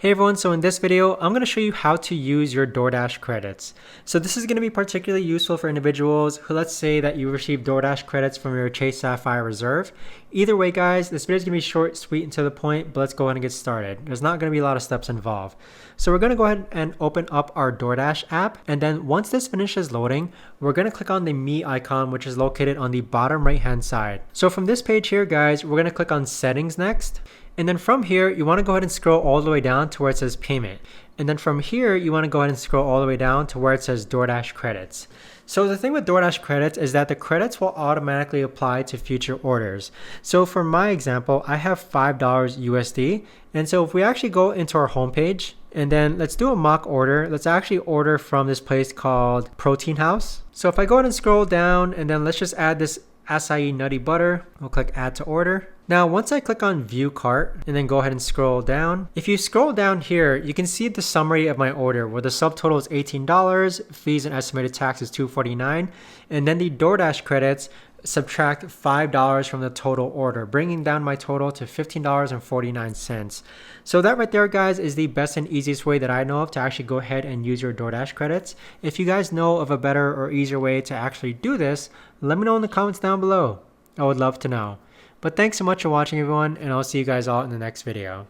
Hey everyone, so in this video, I'm going to show you how to use your Doordash credits. So this is going to be particularly useful for individuals who, let's say that you receive Doordash credits from your Chase Sapphire Reserve. Either way guys, this video is going to be short, sweet, and to the point, but let's go ahead and get started. There's not going to be a lot of steps involved. So we're going to go ahead and open up our Doordash app, and then once this finishes loading, we're going to click on the Me icon, which is located on the bottom right hand side. So from this page here guys, we're going to click on Settings next. And then from here, you want to go ahead and scroll all the way down to where it says Payment. And then from here, you want to go ahead and scroll all the way down to where it says Doordash Credits. So the thing with Doordash Credits is that the credits will automatically apply to future orders. So for my example, I have $5 USD. And so if we actually go into our homepage, and then let's do a mock order. Let's actually order from this place called Protein House. So if I go ahead and scroll down, and then let's just add this acai nutty butter, we'll click Add to Order. Now, once I click on View Cart and then go ahead and scroll down, if you scroll down here, you can see the summary of my order where the subtotal is $18, fees and estimated tax is $249, and then the Doordash credits subtract $5 from the total order, bringing down my total to $15.49. So that right there, guys, is the best and easiest way that I know of to actually go ahead and use your Doordash credits. If you guys know of a better or easier way to actually do this, let me know in the comments down below. I would love to know. But thanks so much for watching everyone, and I'll see you guys all in the next video.